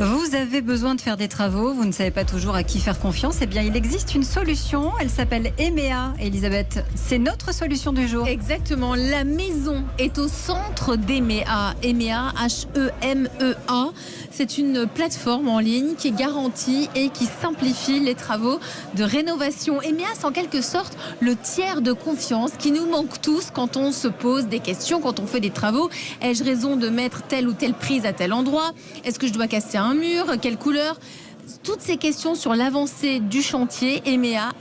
Vous avez besoin de faire des travaux, vous ne savez pas toujours à qui faire confiance. Eh bien, il existe une solution, elle s'appelle EMEA. Elisabeth, c'est notre solution du jour. Exactement, la maison est au centre d'EMEA. EMEA, H-E-M-E-A. C'est une plateforme en ligne qui garantit et qui simplifie les travaux de rénovation. EMEA, c'est en quelque sorte le tiers de confiance qui nous manque tous quand on se pose des questions, quand on fait des travaux. Ai-je raison de mettre telle ou telle prise à tel endroit? Est-ce que je dois casser un mur? Quelle couleur? Toutes ces questions sur l'avancée du chantier, EMEA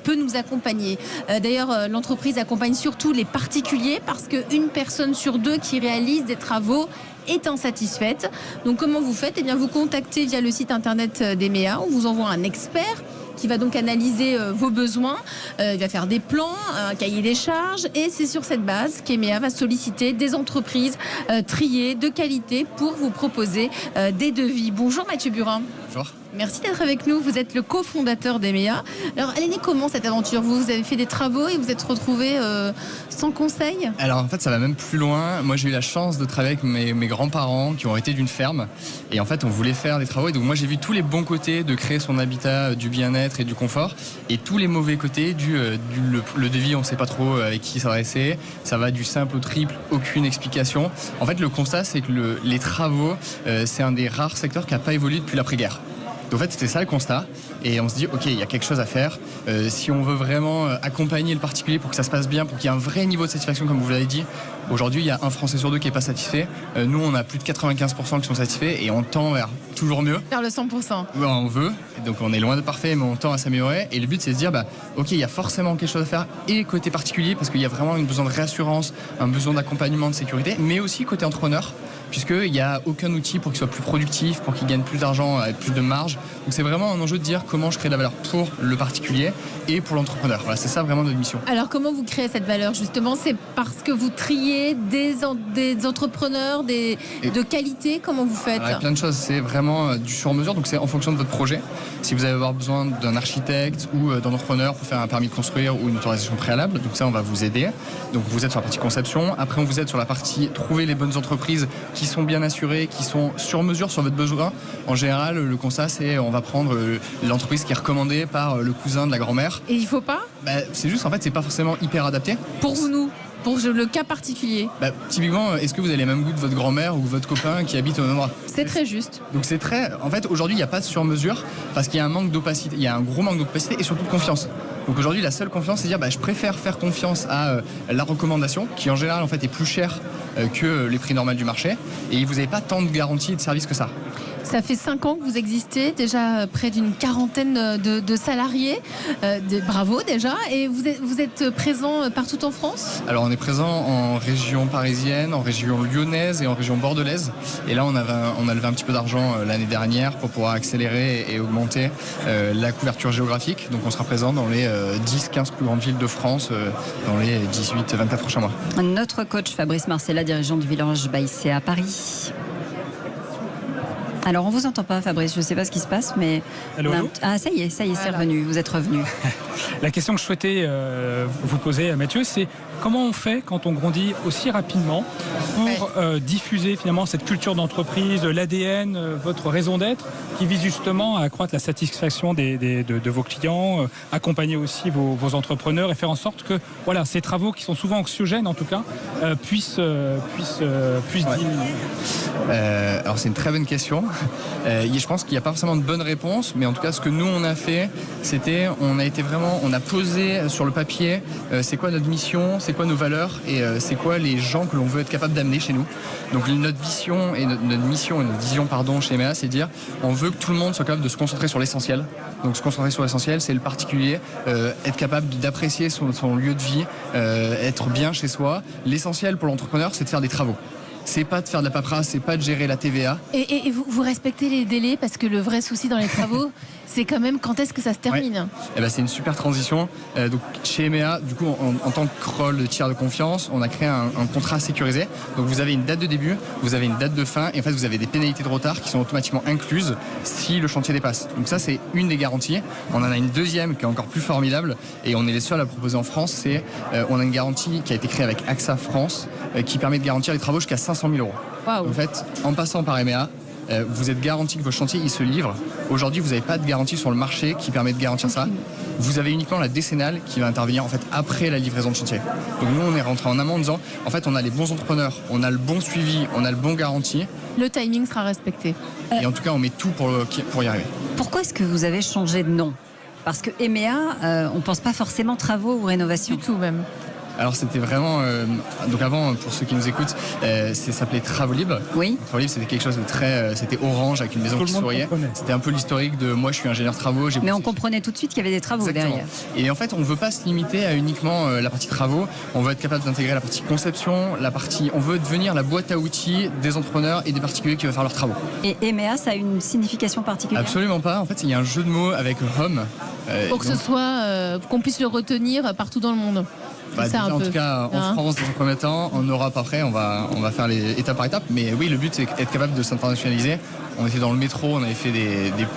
peut nous accompagner. D'ailleurs, l'entreprise accompagne surtout les particuliers parce qu'une personne sur deux qui réalise des travaux est insatisfaite. Donc comment vous faites? Eh bien, vous contactez via le site internet d'EMEA. On vous envoie un expert qui va donc analyser vos besoins. Il va faire des plans, un cahier des charges, et c'est sur cette base qu'EMEA va solliciter des entreprises triées de qualité pour vous proposer des devis. Bonjour Mathieu Burin. Bonjour. Merci d'être avec nous. Vous êtes le cofondateur d'EMEA. Alors, elle est née comment cette aventure? Vous avez fait des travaux et vous êtes retrouvé sans conseil? Alors en fait ça va même plus loin. Moi j'ai eu la chance de travailler avec mes grands-parents qui ont été d'une ferme. Et en fait on voulait faire des travaux. Et donc moi j'ai vu tous les bons côtés de créer son habitat, du bien-être et du confort. Et tous les mauvais côtés le devis, on ne sait pas trop avec qui s'adresser. Ça va du simple au triple, aucune explication. En fait le constat c'est que les travaux c'est un des rares secteurs qui n'a pas évolué depuis l'après-guerre. Donc en fait, c'était ça le constat. Et on se dit, OK, il y a quelque chose à faire. Si on veut vraiment accompagner le particulier pour que ça se passe bien, pour qu'il y ait un vrai niveau de satisfaction, comme vous l'avez dit, aujourd'hui, il y a un Français sur deux qui n'est pas satisfait. Nous, on a plus de 95% qui sont satisfaits et on tend vers toujours mieux. Vers le 100%. Ouais, on veut. Donc on est loin de parfait, mais on tend à s'améliorer. Et le but, c'est de se dire, OK, il y a forcément quelque chose à faire. Et côté particulier, parce qu'il y a vraiment un besoin de réassurance, un besoin d'accompagnement, de sécurité, mais aussi côté entrepreneur, puisqu'il n'y a aucun outil pour qu'il soit plus productif, pour qu'il gagne plus d'argent, avec plus de marge. Donc c'est vraiment un enjeu de dire comment je crée de la valeur pour le particulier et pour l'entrepreneur. Voilà, c'est ça vraiment notre mission. Alors comment vous créez cette valeur justement? C'est parce que vous triez des entrepreneurs de qualité? Comment vous faites? Alors, il y a plein de choses, c'est vraiment du sur-mesure, donc c'est en fonction de votre projet. Si vous allez avoir besoin d'un architecte ou d'un entrepreneur pour faire un permis de construire ou une autorisation préalable, donc ça on va vous aider. Donc vous êtes sur la partie conception, après on vous aide sur la partie trouver les bonnes entreprises qui sont bien assurées, qui sont sur mesure sur votre besoin. En général, le constat, c'est on va prendre l'entreprise qui est recommandée par le cousin de la grand-mère. Et il faut pas? C'est juste, en fait, c'est pas forcément hyper adapté. Pour nous, pour le cas particulier. Typiquement, est-ce que vous avez les mêmes goûts de votre grand-mère ou votre copain qui habite au même endroit? C'est très juste. Donc c'est très... En fait, aujourd'hui, il n'y a pas de sur-mesure parce qu'il y a un manque d'opacité, il y a un gros manque d'opacité et surtout de confiance. Donc aujourd'hui, la seule confiance, c'est de dire je préfère faire confiance à la recommandation qui en général en fait est plus chère que les prix normaux du marché et vous n'avez pas tant de garanties et de services que ça. Ça fait 5 ans que vous existez, déjà près d'une quarantaine de salariés. Bravo déjà. Et vous êtes présent partout en France? Alors on est présent en région parisienne, en région lyonnaise et en région bordelaise. Et là on a levé un petit peu d'argent l'année dernière pour pouvoir accélérer et augmenter la couverture géographique. Donc on sera présent dans les 10-15 plus grandes villes de France dans les 18-24 prochains mois. Notre coach Fabrice Marcella, dirigeant du Village Baïsé à Paris. Alors on vous entend pas Fabrice, je sais pas ce qui se passe mais... Allô, allô. Ah ça y est, c'est revenu, vous êtes revenu. La question que je souhaitais vous poser Mathieu, c'est comment on fait quand on grandit aussi rapidement pour diffuser finalement cette culture d'entreprise, l'ADN, votre raison d'être qui vise justement à accroître la satisfaction de vos clients, accompagner aussi vos entrepreneurs et faire en sorte que voilà, ces travaux qui sont souvent anxiogènes en tout cas puissent diminuer. Alors c'est une très bonne question. Je pense qu'il n'y a pas forcément de bonne réponse, mais en tout cas ce que nous on a fait, c'était on a posé sur le papier c'est quoi notre mission, c'est quoi nos valeurs et c'est quoi les gens que l'on veut être capable d'amener chez nous. Donc notre vision et notre mission et notre vision chez EMEA, c'est de dire on veut que tout le monde soit capable de se concentrer sur l'essentiel. Donc se concentrer sur l'essentiel, c'est le particulier, être capable d'apprécier son lieu de vie, être bien chez soi. L'essentiel pour l'entrepreneur, c'est de faire des travaux. C'est pas de faire de la paperasse, c'est pas de gérer la TVA. Et vous respectez les délais parce que le vrai souci dans les travaux, c'est quand même quand est-ce que ça se termine. Ouais. C'est une super transition. Donc chez EMEA, du coup, en tant que rôle de tiers de confiance, on a créé un contrat sécurisé. Donc vous avez une date de début, vous avez une date de fin, et en fait vous avez des pénalités de retard qui sont automatiquement incluses si le chantier dépasse. Donc ça c'est une des garanties. On en a une deuxième qui est encore plus formidable, et on est les seuls à la proposer en France. C'est on a une garantie qui a été créée avec AXA France, qui permet de garantir les travaux jusqu'à 500 000 €. Wow. En fait, en passant par EMEA, vous êtes garanti que vos chantiers ils se livrent. Aujourd'hui, vous n'avez pas de garantie sur le marché qui permet de garantir ça. Vous avez uniquement la décennale qui va intervenir en fait après la livraison de chantier. Donc nous, on est rentré en amont en disant, en fait, on a les bons entrepreneurs, on a le bon suivi, on a le bon garantie. Le timing sera respecté. Et en tout cas, on met tout pour y arriver. Pourquoi est-ce que vous avez changé de nom? Parce que EMEA, on ne pense pas forcément travaux ou rénovation. Du tout même. Alors c'était vraiment... donc avant, pour ceux qui nous écoutent, ça s'appelait Travolib. Oui. Travolib, c'était quelque chose de très... c'était orange avec une maison qui souriait. C'était un peu l'historique de moi, je suis ingénieur travaux. Mais on comprenait tout de suite qu'il y avait des travaux derrière. Et en fait, on ne veut pas se limiter à uniquement la partie travaux. On veut être capable d'intégrer la partie conception, on veut devenir la boîte à outils des entrepreneurs et des particuliers qui veulent faire leurs travaux. Et EMEA, ça a une signification particulière? Absolument pas. En fait, il y a un jeu de mots avec home. Pour que ce soit... qu'on puisse le retenir partout dans le monde. Déjà, en tout cas, en France, dans un premier temps, en Europe après, on va faire les étape par étape. Mais oui, le but, c'est d'être capable de s'internationaliser. On était dans le métro, on avait fait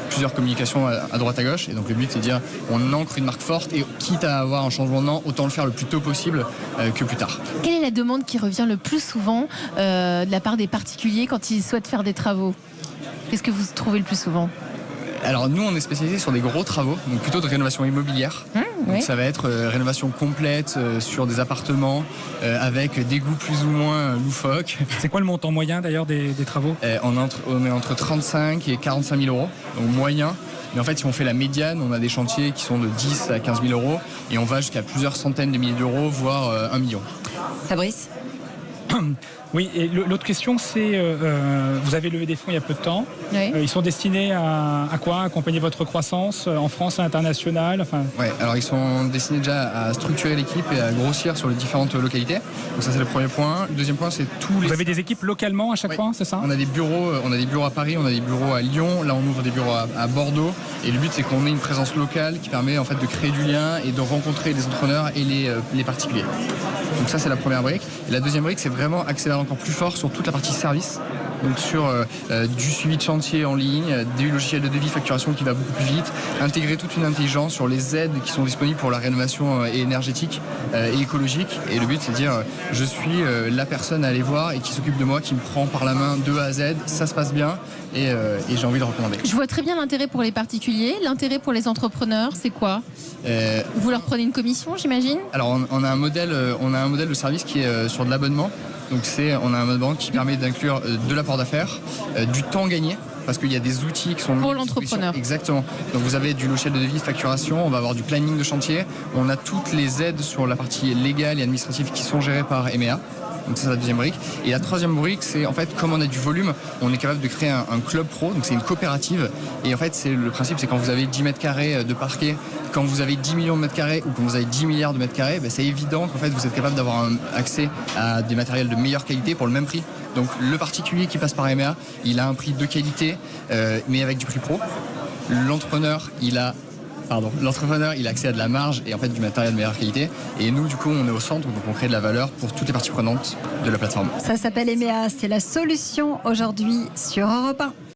plusieurs communications à droite à gauche. Et donc le but, c'est de dire, on ancre une marque forte et quitte à avoir un changement de nom, autant le faire le plus tôt possible que plus tard. Quelle est la demande qui revient le plus souvent de la part des particuliers quand ils souhaitent faire des travaux? Qu'est-ce que vous trouvez le plus souvent? Alors nous, on est spécialisé sur des gros travaux, donc plutôt de rénovation immobilière. Donc ça va être rénovation complète sur des appartements avec des goûts plus ou moins loufoques. C'est quoi le montant moyen d'ailleurs des travaux? On est entre 35 et 45 000 euros, donc moyen. Mais en fait, si on fait la médiane, on a des chantiers qui sont de 10 à 15 000 euros et on va jusqu'à plusieurs centaines de milliers d'euros, voire 1 million. Fabrice? Oui, et l'autre question, c'est, vous avez levé des fonds il y a peu de temps. Oui. Ils sont destinés à quoi? Accompagner votre croissance en France et à l'international? Oui, alors ils sont destinés déjà à structurer l'équipe et à grossir sur les différentes localités. Donc ça, c'est le premier point. Le deuxième point, c'est Vous avez des équipes localement à chaque fois, c'est ça? On a des bureaux à Paris, on a des bureaux à Lyon. Là, on ouvre des bureaux à Bordeaux. Et le but, c'est qu'on ait une présence locale qui permet en fait de créer du lien et de rencontrer les entrepreneurs et les particuliers. Donc ça, c'est la première brique. Et la deuxième brique, c'est vraiment accélérer encore plus fort sur toute la partie service. Donc sur du suivi de chantier en ligne, des logiciels de devis, facturation qui va beaucoup plus vite, intégrer toute une intelligence sur les aides qui sont disponibles pour la rénovation énergétique et écologique. Et le but, c'est de dire, je suis la personne à aller voir et qui s'occupe de moi, qui me prend par la main de A à Z, ça se passe bien et j'ai envie de recommander. Je vois très bien l'intérêt pour les particuliers. L'intérêt pour les entrepreneurs, c'est quoi? Vous leur prenez une commission, j'imagine? Alors on a un modèle de service qui est sur de l'abonnement. Donc on a un abonnement qui permet d'inclure de l'apport d'affaires, du temps gagné, parce qu'il y a des outils qui sont pour l'entrepreneur. Exactement. Donc vous avez du logiciel de devis, facturation, on va avoir du planning de chantier, on a toutes les aides sur la partie légale et administrative qui sont gérées par EMEA. Donc ça, c'est la deuxième brique. Et la troisième brique, c'est en fait, comme on a du volume, on est capable de créer un club pro, donc c'est une coopérative. Et en fait, le principe, c'est quand vous avez 10 mètres carrés de parquet, quand vous avez 10 millions de mètres carrés ou quand vous avez 10 milliards de mètres carrés, c'est évident qu'en fait, vous êtes capable d'avoir accès à des matériels de meilleure qualité pour le même prix. Donc le particulier qui passe par EMEA, il a un prix de qualité, mais avec du prix pro. L'entrepreneur, il a accès à de la marge et en fait du matériel de meilleure qualité. Et nous, du coup, on est au centre, donc on crée de la valeur pour toutes les parties prenantes de la plateforme. Ça s'appelle EMEA, c'est la solution aujourd'hui sur Europe 1.